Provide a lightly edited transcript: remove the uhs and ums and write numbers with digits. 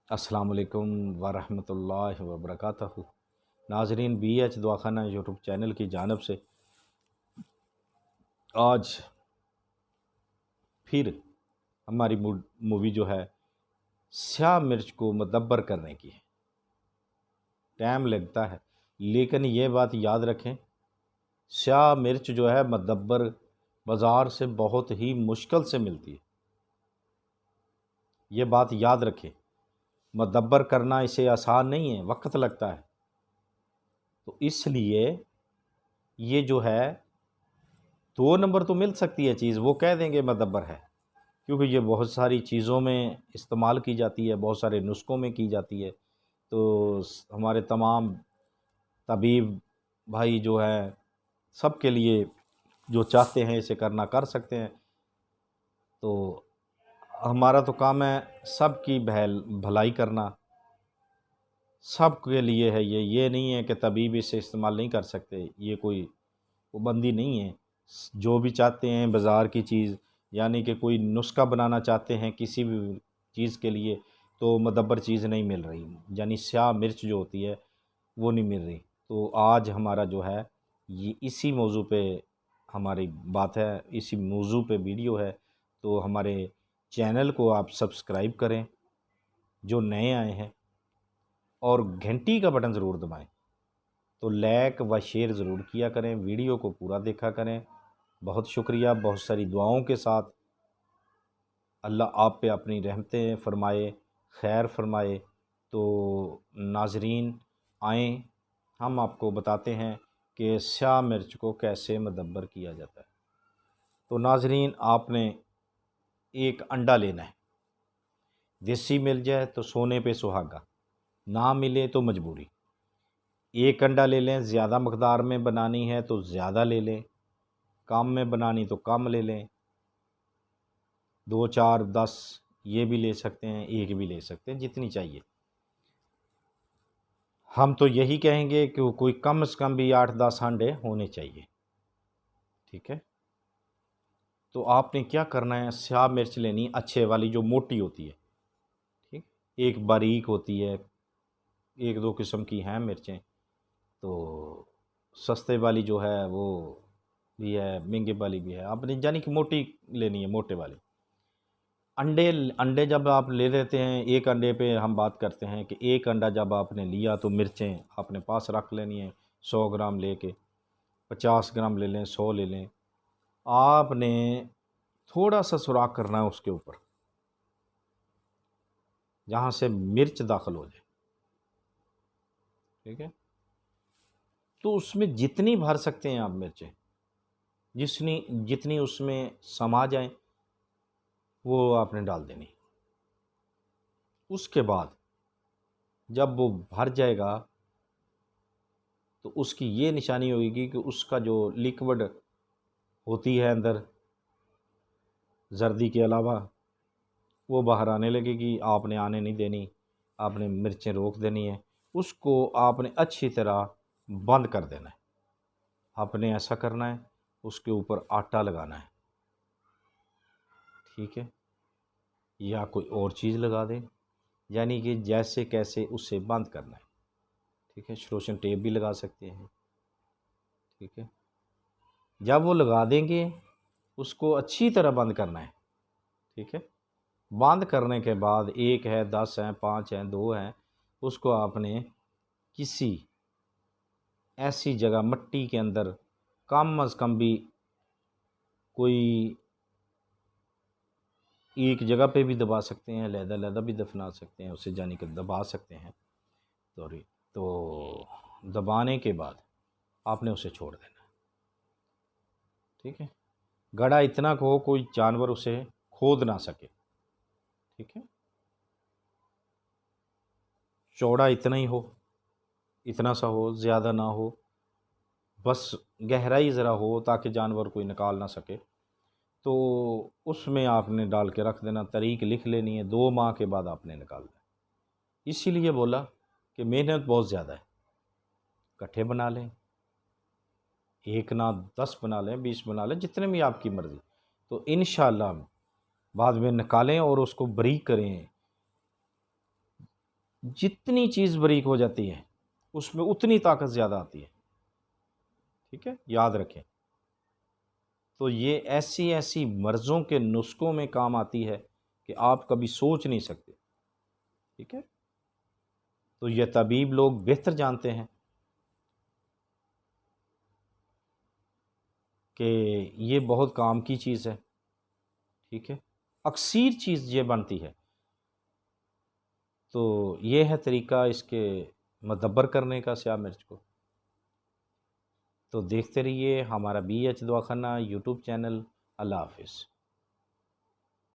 अस्सलाम वालेकुम वरहमतुल्लाहि वबरकातुहू। नाजरीन, BH दवाखाना यूट्यूब चैनल की जानब से आज फिर हमारी मूवी जो है स्याह मिर्च को मदब्बर करने की है। टाइम लगता है, लेकिन ये बात याद रखें, स्याह मिर्च जो है मदब्बर बाज़ार से बहुत ही मुश्किल से मिलती है। ये बात याद रखें, मदब्बर करना इसे आसान नहीं है, वक्त लगता है। तो इसलिए ये जो है 2 नंबर तो मिल सकती है चीज़, वो कह देंगे मदब्बर है, क्योंकि ये बहुत सारी चीज़ों में इस्तेमाल की जाती है, बहुत सारे नुस्ख़ों में की जाती है। तो हमारे तमाम तबीब भाई जो है सब के लिए जो चाहते हैं इसे करना कर सकते हैं। तो हमारा तो काम है सबकी भलाई करना, सब के लिए है ये नहीं है कि तबीब इसे इस्तेमाल नहीं कर सकते, ये कोई पाबंदी नहीं है। जो भी चाहते हैं बाज़ार की चीज़, यानी कि कोई नुस्ख़ा बनाना चाहते हैं किसी भी चीज़ के लिए, तो मदब्बर चीज़ नहीं मिल रही, यानी स्याह मिर्च जो होती है वो नहीं मिल रही। तो आज हमारा जो है ये इसी मौजू पे हमारी बात है, इसी मौजू पे वीडियो है। तो हमारे चैनल को आप सब्सक्राइब करें जो नए आए हैं, और घंटी का बटन ज़रूर दबाएं। तो लाइक व शेयर ज़रूर किया करें, वीडियो को पूरा देखा करें। बहुत शुक्रिया, बहुत सारी दुआओं के साथ अल्लाह आप पे अपनी रहमतें फ़रमाए, खैर फ़रमाए। तो नाज़रीन आएँ, हम आपको बताते हैं कि स्याह मिर्च को कैसे मदब्बर किया जाता है। तो नाज़रीन, आपने एक अंडा लेना है। देसी मिल जाए तो सोने पे सुहागा, ना मिले तो मजबूरी। एक अंडा ले लें, ज़्यादा मकदार में बनानी है तो ज़्यादा ले लें, कम में बनानी तो कम ले लें। 2 4 10 ये भी ले सकते हैं, एक भी ले सकते हैं, जितनी चाहिए। हम तो यही कहेंगे कि कोई कम से कम भी 8-10 अंडे होने चाहिए, ठीक है। तो आपने क्या करना है, स्याह मिर्च लेनी अच्छे वाली जो मोटी होती है, ठीक। एक बारीक होती है, एक दो किस्म की हैं मिर्चें। तो सस्ते वाली जो है वो भी है, महंगे वाली भी है, आपने यानी कि मोटी लेनी है, मोटे वाली। अंडे अंडे जब आप ले लेते हैं, एक अंडे पे हम बात करते हैं कि एक अंडा जब आपने लिया तो मिर्चें अपने पास रख लेनी है। 100 ग्राम लेके 50 ग्राम ले लें, 100 ले लें। आपने थोड़ा सा सुराख करना है उसके ऊपर, जहाँ से मिर्च दाखिल हो जाए, ठीक है। तो उसमें जितनी भर सकते हैं आप मिर्चें, जितनी जितनी उसमें समा जाए वो आपने डाल देनी। उसके बाद जब वो भर जाएगा तो उसकी ये निशानी होगी कि उसका जो लिक्विड होती है अंदर जर्दी के अलावा, वो बाहर आने लगेगी। आपने आने नहीं देनी, आपने मिर्चें रोक देनी है। उसको आपने अच्छी तरह बंद कर देना है। आपने ऐसा करना है, उसके ऊपर आटा लगाना है, ठीक है, या कोई और चीज़ लगा दें, यानी कि जैसे कैसे उसे बंद करना है, ठीक है। श्रोशन टेप भी लगा सकते हैं, ठीक है। जब वो लगा देंगे उसको अच्छी तरह बंद करना है, ठीक है। बंद करने के बाद 1 है, 10 हैं, 5 हैं, 2 हैं, उसको आपने किसी ऐसी जगह मिट्टी के अंदर कम अज़ कम भी कोई एक जगह पे भी दबा सकते हैं, लहदा-लहदा भी दफना सकते हैं, उसे जाने कि दबा सकते हैं। सॉरी। तो दबाने के बाद आपने उसे छोड़ देना है, ठीक है। गड़ा इतना हो कोई जानवर उसे खोद ना सके, ठीक है। चौड़ा इतना ही हो, इतना सा हो, ज़्यादा ना हो, बस गहराई ज़रा हो ताकि जानवर कोई निकाल ना सके। तो उसमें आपने डाल के रख देना, तारीख लिख लेनी है, 2 माह के बाद आपने निकालना है। इसीलिए बोला कि मेहनत बहुत ज़्यादा है। इकट्ठे बना लें, एक ना 10 बना लें, 20 बना लें, जितने भी आपकी मर्ज़ी। तो इंशाअल्लाह बाद में निकालें और उसको बारीक करें, जितनी चीज़ बारीक हो जाती है उसमें उतनी ताकत ज़्यादा आती है। ठीक है, याद रखें। तो ये ऐसी ऐसी मर्ज़ों के नुस्ख़ों में काम आती है कि आप कभी सोच नहीं सकते। ठीक है, तो ये तबीब लोग बेहतर जानते हैं कि ये बहुत काम की चीज़ है। ठीक है, अक्सर चीज़ ये बनती है। तो ये है तरीका इसके मदब्बर करने का स्याह मिर्च को। तो देखते रहिए हमारा BH दवाखाना यूट्यूब चैनल। अल्लाह हाफ़िज़।